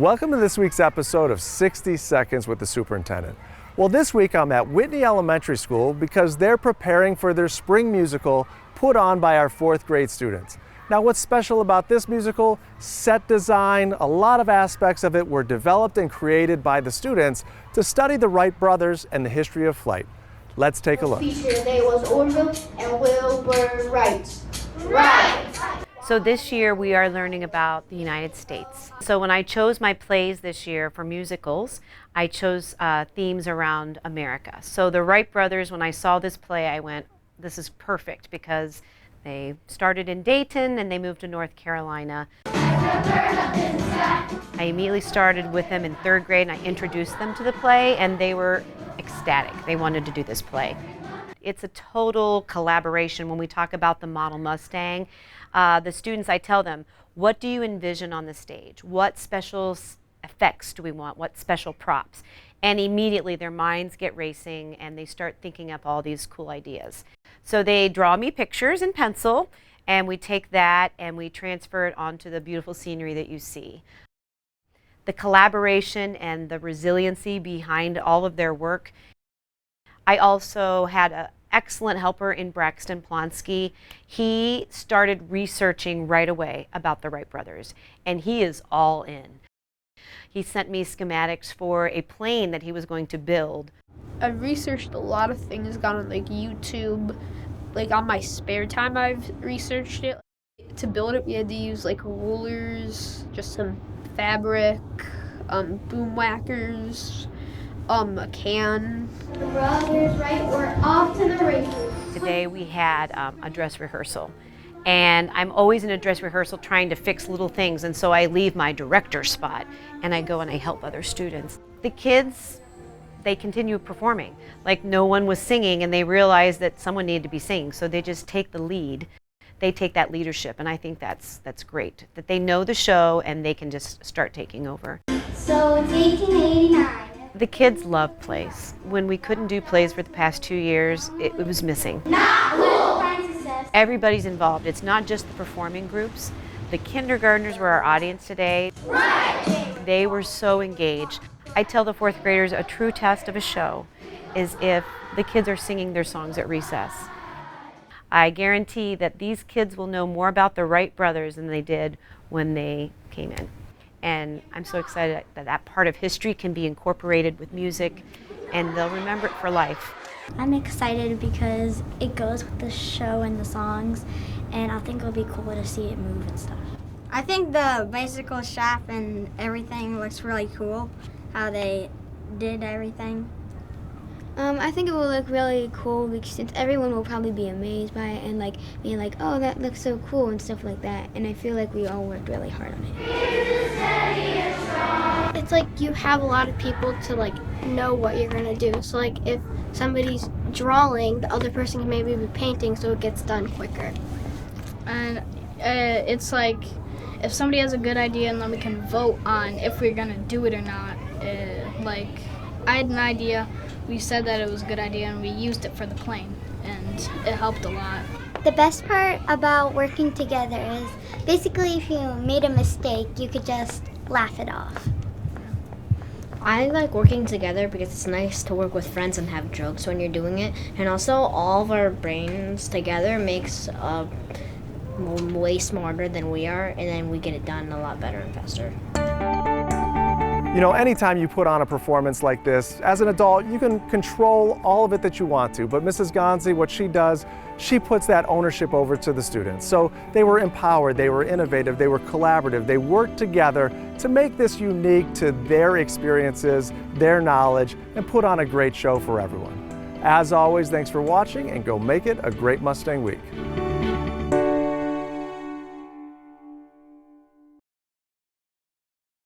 Welcome to this week's episode of 60 Seconds with the Superintendent. Well, this week I'm at Whitney Elementary School because they're preparing for their spring musical put on by our 4th grade students. Now, what's special about this musical? Set design, a lot of aspects of it were developed and created by the students to study the Wright brothers and the history of flight. Let's take a look. Feature today was Orville and Wilbur Wright. Right. So this year we are learning about the United States. So when I chose my plays this year for musicals, I chose themes around America. So the Wright brothers, when I saw this play, I went, this is perfect because they started in Dayton and they moved to North Carolina. I immediately started with them in 3rd grade and I introduced them to the play and they were ecstatic. They wanted to do this play. It's a total collaboration. When we talk about the model Mustang, the students, I tell them, what do you envision on the stage? What special effects do we want? What special props? And immediately their minds get racing and they start thinking up all these cool ideas. So they draw me pictures in pencil and we take that and we transfer it onto the beautiful scenery that you see. The collaboration and the resiliency behind all of their work. I also had an excellent helper in Braxton Plonsky. He started researching right away about the Wright brothers, and he is all in. He sent me schematics for a plane that he was going to build. I've researched a lot of things, gone on like YouTube, like on my spare time I've researched it. To build it we had to use like rulers, just some fabric, boom whackers, a can. The brothers Wright were off to the races. Today we had a dress rehearsal. And I'm always in a dress rehearsal trying to fix little things, and so I leave my director spot and I go and I help other students. The kids, they continue performing. Like no one was singing and they realized that someone needed to be singing, so they just take the lead. They take that leadership, and I think that's great, that they know the show and they can just start taking over. So it's 1889. The kids love plays. When we couldn't do plays for the past 2 years, it was missing. Not cool. Success. Everybody's involved. It's not just the performing groups. The kindergartners were our audience today. Right. They were so engaged. I tell the 4th graders a true test of a show is if the kids are singing their songs at recess. I guarantee that these kids will know more about the Wright brothers than they did when they came in. And I'm so excited that that part of history can be incorporated with music and they'll remember it for life. I'm excited because it goes with the show and the songs, and I think it'll be cool to see it move and stuff. I think the bicycle shop and everything looks really cool, how they did everything. I think it will look really cool because since everyone will probably be amazed by it and like being like, oh, that looks so cool and stuff like that. And I feel like we all worked really hard on it. It's like you have a lot of people to like know what you're gonna do. So like if somebody's drawing, the other person can maybe be painting, so it gets done quicker. And it's like if somebody has a good idea and then we can vote on if we're gonna do it or not. Like I had an idea, we said that it was a good idea and we used it for the plane and it helped a lot. The best part about working together is basically if you made a mistake, you could just laugh it off. I like working together because it's nice to work with friends and have jokes when you're doing it. And also all of our brains together makes way smarter than we are, and then we get it done a lot better and faster. You know, anytime you put on a performance like this, as an adult, you can control all of it that you want to. But Mrs. Gonzi, what she does, she puts that ownership over to the students. So they were empowered, they were innovative, they were collaborative, they worked together to make this unique to their experiences, their knowledge, and put on a great show for everyone. As always, thanks for watching and go make it a great Mustang week.